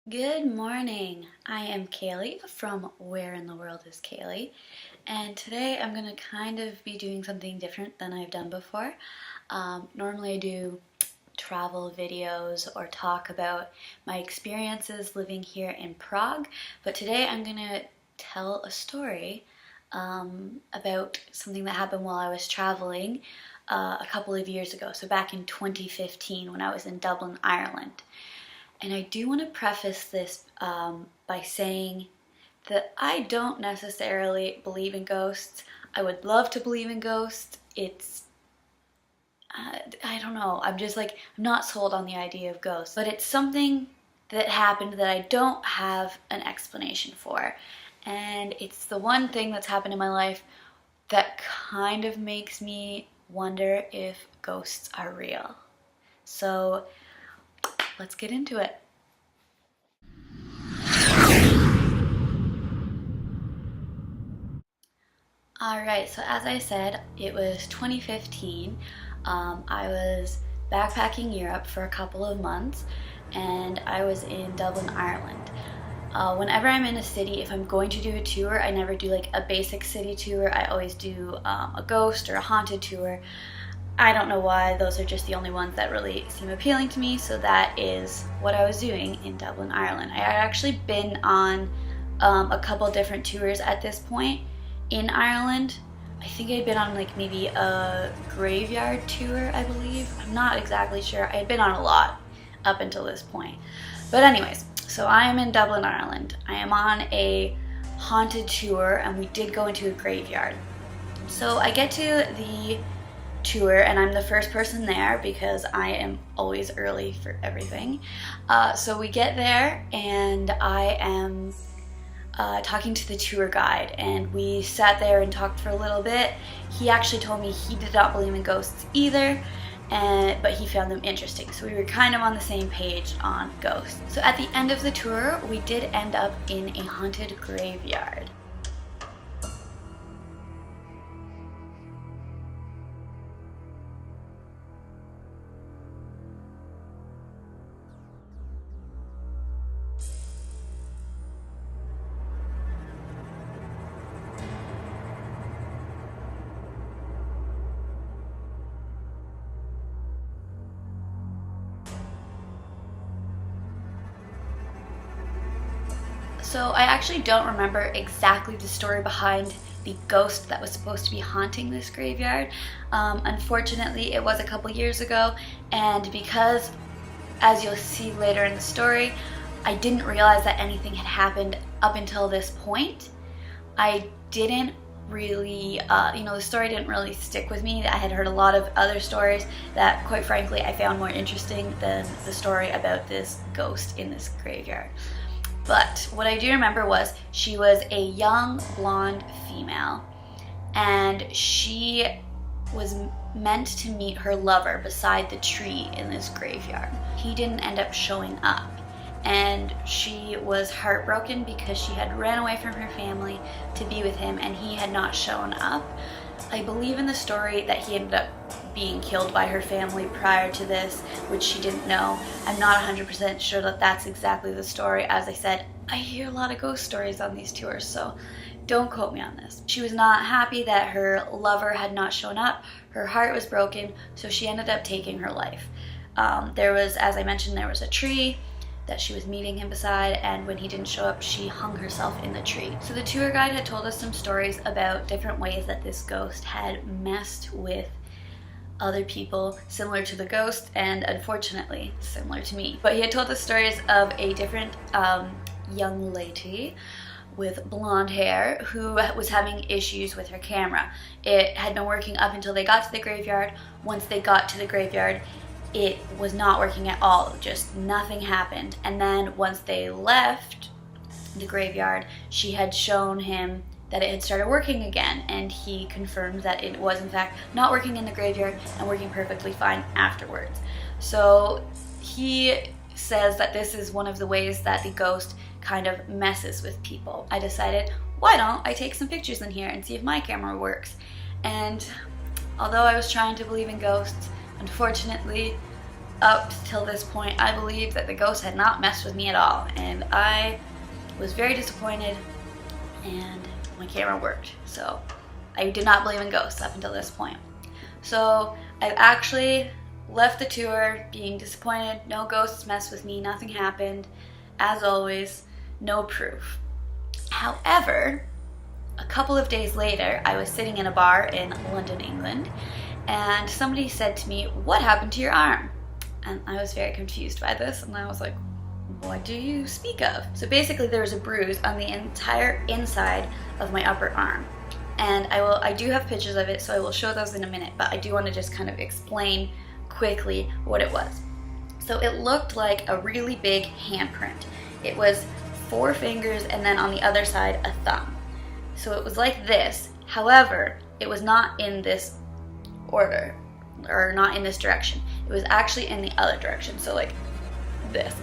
Good morning. I am Kaylee from Where in the World is Kaylee, and today I'm going to kind of be doing something different than I've done before. Normally I do travel videos or talk about my experiences living here in Prague, but today I'm going to tell a story about something that happened while I was traveling a couple of years ago, so back in 2015 when I was in Dublin, Ireland. And I do want to preface this by saying that I don't necessarily believe in ghosts. I would love to believe in ghosts. I don't know, I'm not sold on the idea of ghosts. But it's something that happened that I don't have an explanation for. And it's the one thing that's happened in my life that kind of makes me wonder if ghosts are real. So let's get into it. Alright, so as I said, it was 2015. I was backpacking Europe for a couple of months, and I was in Dublin, Ireland. Whenever I'm in a city, if I'm going to do a tour, I never do like a basic city tour. I always do a ghost or a haunted tour. I don't know why, those are just the only ones that really seem appealing to me, so that is what I was doing in Dublin, Ireland. I had actually been on a couple different tours at this point in Ireland. I think I'd been on like maybe a graveyard tour, I believe. I'm not exactly sure. I had been on a lot up until this point. But anyways, so I am in Dublin, Ireland. I am on a haunted tour, and we did go into a graveyard. So I get to the tour, and I'm the first person there because I am always early for everything. So we get there, and I am talking to the tour guide, and we sat there and talked for a little bit. He actually told me he did not believe in ghosts either, but he found them interesting. So we were kind of on the same page on ghosts. So at the end of the tour, we did end up in a haunted graveyard. So I actually don't remember exactly the story behind the ghost that was supposed to be haunting this graveyard. Unfortunately, it was a couple years ago, and because, as you'll see later in the story, I didn't realize that anything had happened up until this point. I didn't really, the story didn't really stick with me. I had heard a lot of other stories that, quite frankly, I found more interesting than the story about this ghost in this graveyard. But what I do remember was she was a young blonde female, and she was meant to meet her lover beside the tree in this graveyard. He didn't end up showing up, and she was heartbroken because she had ran away from her family to be with him, and he had not shown up. I believe in the story that he ended up being killed by her family prior to this, which she didn't know. I'm not 100% sure that that's exactly the story. As I said, I hear a lot of ghost stories on these tours, so don't quote me on this. She was not happy that her lover had not shown up. Her heart was broken, so she ended up taking her life. As I mentioned, there was a tree that she was meeting him beside, and when he didn't show up, she hung herself in the tree. So the tour guide had told us some stories about different ways that this ghost had messed with other people similar to the ghost, and unfortunately similar to me. But he had told us stories of a different young lady with blonde hair who was having issues with her camera. It had been working up until they got to the graveyard. Once they got to the graveyard, it was not working at all, just nothing happened. And then once they left the graveyard, she had shown him that it had started working again, and he confirmed that it was in fact not working in the graveyard and working perfectly fine afterwards. So he says that this is one of the ways that the ghost kind of messes with people. I decided, why don't I take some pictures in here and see if my camera works? And although I was trying to believe in ghosts, unfortunately up till this point, I believed that the ghost had not messed with me at all, and I was very disappointed, and my camera worked. So I did not believe in ghosts up until this point. So I've actually left the tour being disappointed. No ghosts messed with me, nothing happened. As always, no proof. However, a couple of days later, I was sitting in a bar in London, England, and somebody said to me, "What happened to your arm?" And I was very confused by this, and I was like, "What do you speak of?" So basically there was a bruise on the entire inside of my upper arm. And I do have pictures of it, so I will show those in a minute, but I do want to just kind of explain quickly what it was. So it looked like a really big handprint. It was 4 fingers and then on the other side a thumb. So it was like this. However, it was not in this order, or not in this direction. It was actually in the other direction. So like this.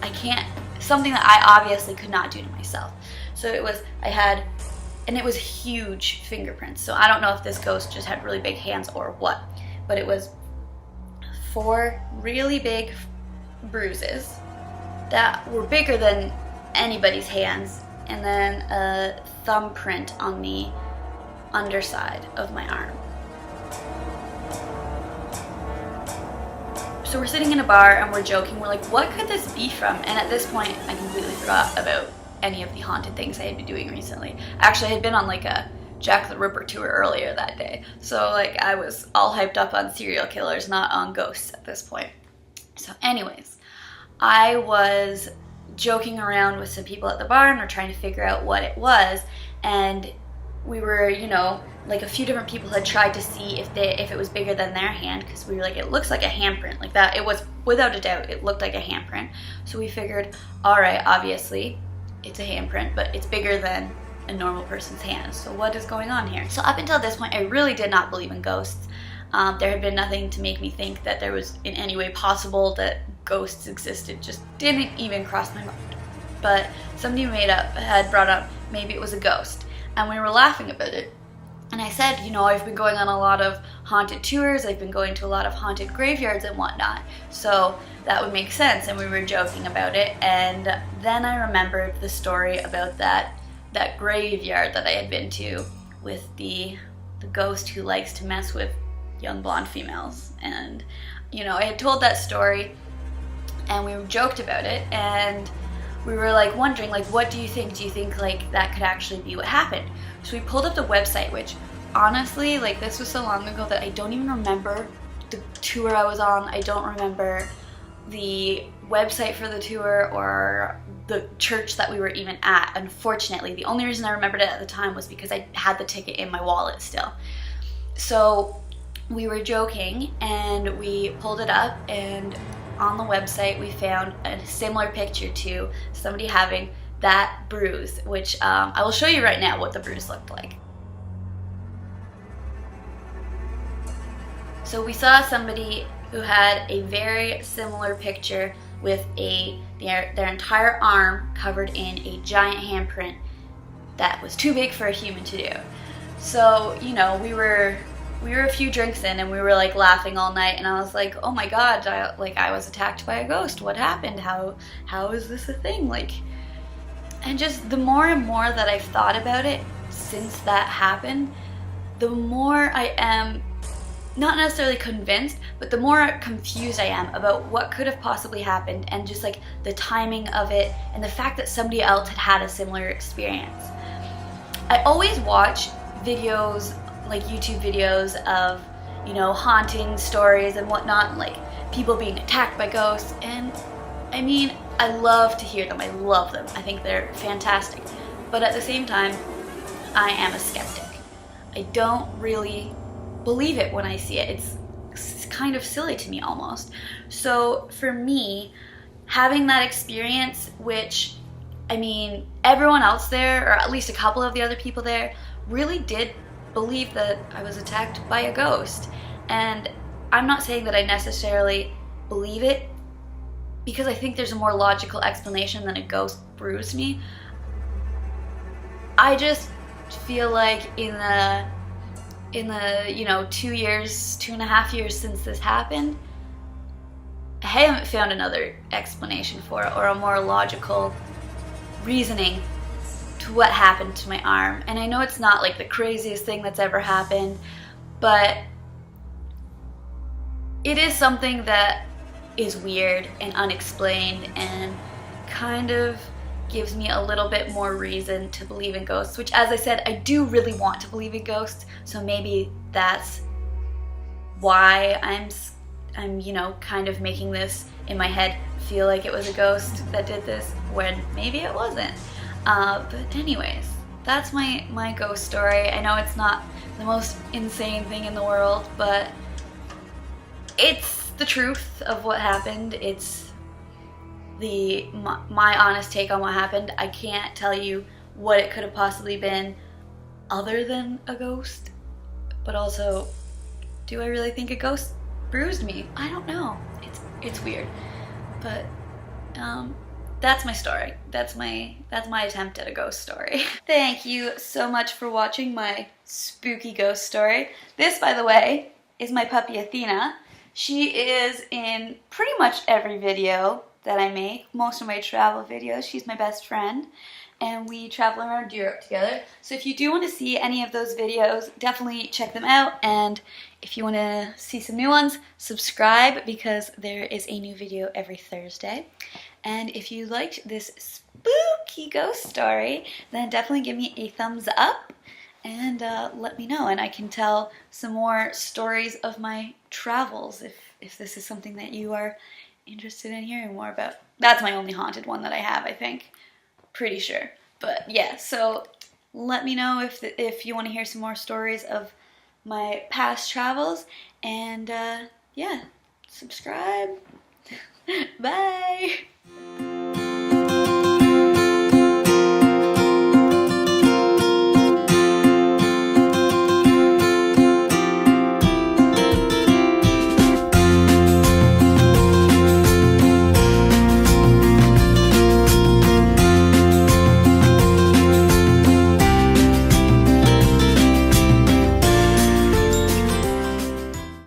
Something that I obviously could not do to myself. So it was, and it was huge fingerprints. So I don't know if this ghost just had really big hands or what, but it was 4 really big bruises that were bigger than anybody's hands, and then a thumbprint on the underside of my arm. So we're sitting in a bar and we're joking. We're like, what could this be from? And at this point, I completely forgot about any of the haunted things I had been doing recently. Actually, I had been on like a Jack the Ripper tour earlier that day. So like I was all hyped up on serial killers, not on ghosts at this point. So anyways, I was joking around with some people at the bar and we're trying to figure out what it was, and we were, you know, like a few different people had tried to see if it was bigger than their hand, because we were like, it looks like a handprint, like that. It was, without a doubt, it looked like a handprint. So we figured, all right, obviously it's a handprint, but it's bigger than a normal person's hand. So what is going on here? So up until this point, I really did not believe in ghosts. There had been nothing to make me think that there was in any way possible that ghosts existed. Just didn't even cross my mind. But somebody had brought up maybe it was a ghost, and we were laughing about it. And I said, you know, I've been going on a lot of haunted tours, I've been going to a lot of haunted graveyards and whatnot, so that would make sense, and we were joking about it. And then I remembered the story about that graveyard that I had been to with the ghost who likes to mess with young blonde females. And, you know, I had told that story and we joked about it, and we were like wondering, like, what do you think? Do you think like that could actually be what happened? So we pulled up the website, which honestly, like, this was so long ago that I don't even remember the tour I was on. I don't remember the website for the tour or the church that we were even at. Unfortunately, the only reason I remembered it at the time was because I had the ticket in my wallet still. So we were joking and we pulled it up, and on the website we found a similar picture to somebody having that bruise, which I will show you right now what the bruise looked like. So we saw somebody who had a very similar picture with their entire arm covered in a giant handprint that was too big for a human to do. So, you know, we were a few drinks in and we were like laughing all night, and I was like, oh my god, I was attacked by a ghost. What happened? How is this a thing? Like, and just the more and more that I've thought about it since that happened, the more I am not necessarily convinced, but the more confused I am about what could have possibly happened, and just like the timing of it and the fact that somebody else had had a similar experience. I always watch videos, like YouTube videos of, you know, haunting stories and whatnot, like people being attacked by ghosts, and I mean, I love to hear them. I love them. I think they're fantastic. But at the same time, I am a skeptic. I don't really believe it when I see it. It's kind of silly to me almost. So for me, having that experience, which, I mean, everyone else there, or at least a couple of the other people there, really did believe that I was attacked by a ghost. And I'm not saying that I necessarily believe it, because I think there's a more logical explanation than a ghost bruised me. I just feel like in the you know, 2.5 years since this happened, I haven't found another explanation for it or a more logical reasoning to what happened to my arm. And I know it's not like the craziest thing that's ever happened, but it is something that is weird and unexplained and kind of gives me a little bit more reason to believe in ghosts, which, as I said, I do really want to believe in ghosts, so maybe that's why I'm you know, kind of making this in my head feel like it was a ghost that did this when maybe it wasn't. But anyways, that's my ghost story. I know it's not the most insane thing in the world, but it's the truth of what happened. It's my honest take on what happened. I can't tell you what it could have possibly been other than a ghost, but also, do I really think a ghost bruised me? I don't know. It's weird, but that's my story. That's my attempt at a ghost story. Thank you so much for watching my spooky ghost story. This, by the way, is my puppy Athena. She is in pretty much every video that I make, most of my travel videos. She's my best friend, and we travel around Europe together. So if you do want to see any of those videos, definitely check them out. And if you want to see some new ones, subscribe, because there is a new video every Thursday. And if you liked this spooky ghost story, then definitely give me a thumbs up and let me know, and I can tell some more stories of my travels if this is something that you are interested in hearing more about. That's my only haunted one that I have, I think. Pretty sure. But yeah, so let me know if you want to hear some more stories of my past travels, and yeah, subscribe. Bye!